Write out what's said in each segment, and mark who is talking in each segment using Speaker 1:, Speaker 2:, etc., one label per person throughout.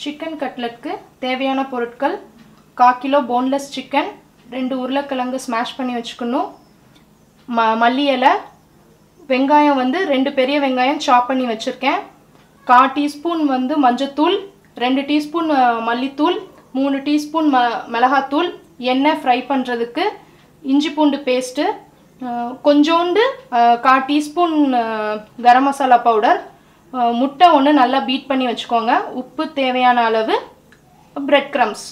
Speaker 1: Chicken கட்லெட்க்கு தேவையான பொருட்கள் 1/4 kilo boneless chicken, 2 உருளைக்கிழங்கு ஸ்மாஷ் பண்ணி வச்சுக்கணும், மல்லி இலை, வெங்காயம் வந்து 2 பெரிய வெங்காயம் சாப் பண்ணி வச்சுருக்கேன், 1/4 டீஸ்பூன் வந்து மஞ்சத்தூள், 2 டீஸ்பூன் மல்லித்தூள், 3 டீஸ்பூன் மிளகாத்தூள், எண்ணெய் ஃப்ரை பண்ணுறதுக்கு, இஞ்சி பூண்டு பேஸ்ட்டு, கொஞ்சோண்டு 1/4 டீஸ்பூன் கரம் மசாலா பவுடர், முட்டை ஒன்று நல்லா பீட் பண்ணி வச்சுக்கோங்க, உப்பு தேவையான அளவு, பிரெட் க்ரம்ஸ்.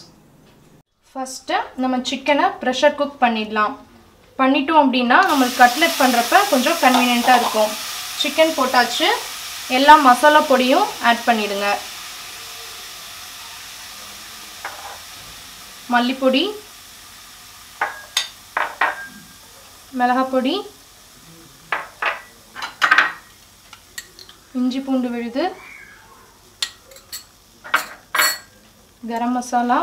Speaker 1: ஃபஸ்ட்டு நம்ம சிக்கனை ப்ரெஷர் குக் பண்ணிடலாம். பண்ணிட்டோம் அப்படின்னா நம்மளுக்கு கட்லெட் பண்ணுறப்ப கொஞ்சம் கன்வீனியண்ட்டாக இருக்கும். சிக்கன் போட்டாச்சு, எல்லா மசாலா பொடியும் ஆட் பண்ணிடுங்க. மல்லிப்பொடி, மிளகாப்பொடி, இஞ்சி பூண்டு விழுது, கரம் மசாலா,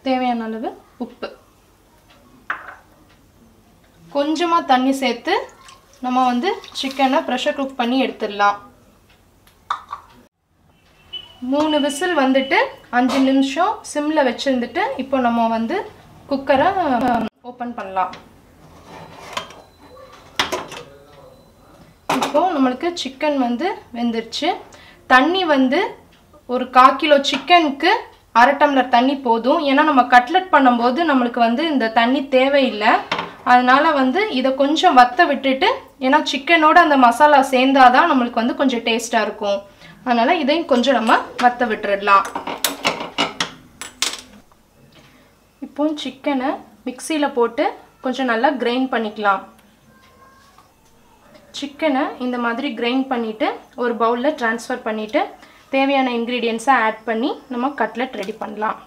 Speaker 1: தேவையான அளவு உப்பு, கொஞ்சமாக தண்ணி சேர்த்து நம்ம வந்து சிக்கனை ப்ரெஷர் குக் பண்ணி எடுத்துடலாம். 3 விசில் வந்துட்டு 5 நிமிஷம் சிம்மில் வச்சுருந்துட்டு இப்போ நம்ம வந்து குக்கரை ஓப்பன் பண்ணலாம். இப்போது நம்மளுக்கு சிக்கன் வந்து வெந்துருச்சு. தண்ணி வந்து ஒரு 1/4 கிலோ சிக்கனுக்கு 1/2 டம்ளர் தண்ணி போதும். ஏன்னா நம்ம கட்லெட் பண்ணும்போது நம்மளுக்கு வந்து இந்த தண்ணி தேவையில்லை. அதனால் வந்து இதை கொஞ்சம் வற்ற விட்டுட்டு, ஏன்னா சிக்கனோட அந்த மசாலா சேர்ந்தாதான் நம்மளுக்கு வந்து கொஞ்சம் டேஸ்ட்டாக இருக்கும். அதனால் இதையும் கொஞ்சம் நம்ம வற்ற விட்டுடலாம். இப்போ சிக்கனை மிக்சியில் போட்டு கொஞ்சம் நல்லா கிரைண்ட் பண்ணிக்கலாம். சிக்கனை இந்த மாதிரி கிரைண்ட் பண்ணிவிட்டு ஒரு பவுலில் ட்ரான்ஸ்ஃபர் பண்ணிவிட்டு தேவையான இன்க்ரீடியன்ட்ஸை ஆட் பண்ணி நம்ம கட்லெட் ரெடி பண்ணலாம்.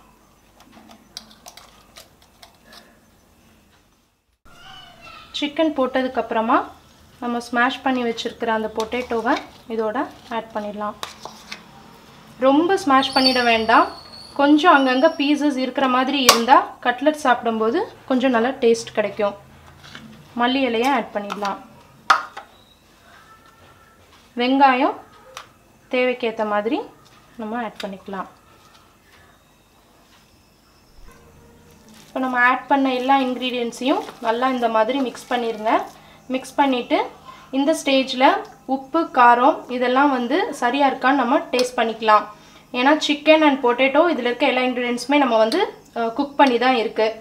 Speaker 1: சிக்கன் போட்டதுக்கப்புறமா நம்ம ஸ்மாஷ் பண்ணி வச்சுருக்கிற அந்த பொட்டேட்டோவை இதோட ஆட் பண்ணிடலாம். ரொம்ப ஸ்மாஷ் பண்ணிட வேண்டாம், கொஞ்சம் அங்கங்கே பீசஸ் இருக்கிற மாதிரி இருந்தால் கட்லெட் சாப்பிடும்போது கொஞ்சம் நல்லா டேஸ்ட் கிடைக்கும். மல்லி இலையை ஆட் பண்ணிடலாம். வெங்காயம் தேவைக்கேற்ற மாதிரி நம்ம ஆட் பண்ணிக்கலாம். இப்போ நம்ம ஆட் பண்ண எல்லா இன்க்ரீடியன்ட்ஸையும் நல்லா இந்த மாதிரி மிக்ஸ் பண்ணிடுங்க. மிக்ஸ் பண்ணிவிட்டு இந்த ஸ்டேஜில் உப்பு, காரம் இதெல்லாம் வந்து சரியாக இருக்கான்னு நம்ம டேஸ்ட் பண்ணிக்கலாம். ஏன்னா சிக்கன் அண்ட் பொட்டேட்டோ இதில் இருக்க எல்லா இன்க்ரீடியன்ட்ஸுமே நம்ம வந்து குக் பண்ணி தான் இருக்குது.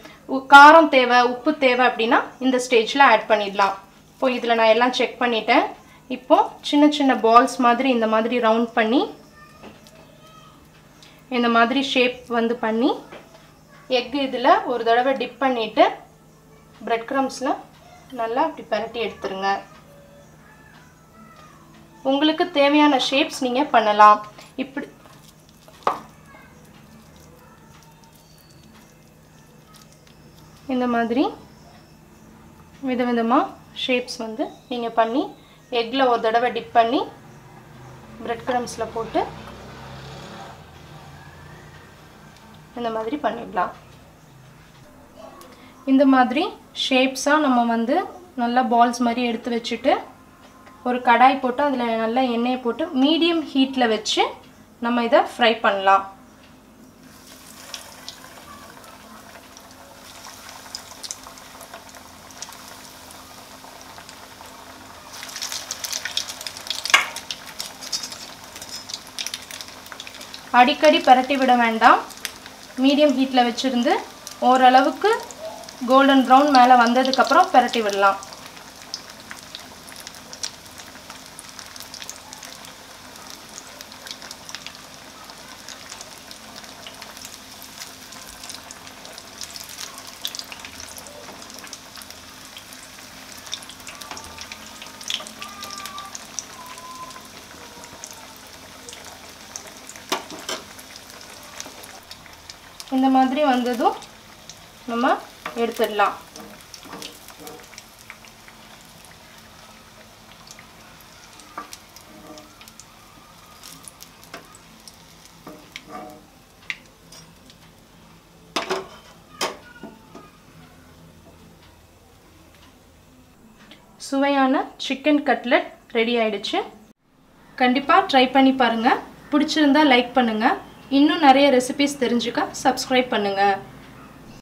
Speaker 1: காரம் தேவை, உப்பு தேவை அப்படின்னா இந்த ஸ்டேஜில் ஆட் பண்ணிடலாம். இப்போ இதில் நான் எல்லாம் செக் பண்ணிட்டேன். இப்போது சின்ன சின்ன பால்ஸ் மாதிரி இந்த மாதிரி ரவுண்ட் பண்ணி இந்த மாதிரி ஷேப் வந்து பண்ணி எக் இதில் ஒரு தடவை டிப் பண்ணிவிட்டு பிரெட் க்ரம்ஸில் நல்லா அப்படி பரட்டி எடுத்துருங்க. உங்களுக்கு தேவையான ஷேப்ஸ் நீங்கள் பண்ணலாம். இப்படி இந்த மாதிரி விதவிதமாக ஷேப்ஸ் வந்து நீங்கள் பண்ணி எக்கில் ஒரு தடவை டிப் பண்ணி பிரெட் க்ரம்ஸில் போட்டு இந்த மாதிரி பண்ணிடலாம். இந்த மாதிரி ஷேப்ஸாக நம்ம வந்து நல்லா பால்ஸ் மாதிரி எடுத்து வச்சுட்டு ஒரு கடாய் போட்டு அதில் நல்லா எண்ணெயை போட்டு மீடியம் ஹீட்டில் வச்சு நம்ம இதை ஃப்ரை பண்ணலாம். அடிக்கடி பரட்டி விட வேண்டாம். மீடியம் ஹீட்டில் வச்சுருந்து ஓரளவுக்கு கோல்டன் ப்ரௌன் மேலே வந்ததுக்கப்புறம் பரட்டி விடலாம். இந்த மாதிரி வந்ததும் நம்ம எடுத்துடலாம். சுவையான சிக்கன் கட்லெட் ரெடி ஆயிடுச்சு. கண்டிப்பாக ட்ரை பண்ணி பாருங்கள். பிடிச்சிருந்தா லைக் பண்ணுங்கள். இன்னும் நிறைய ரெசிபீஸ் தெரிஞ்சுக்க சப்ஸ்கிரைப் பண்ணுங்கள்.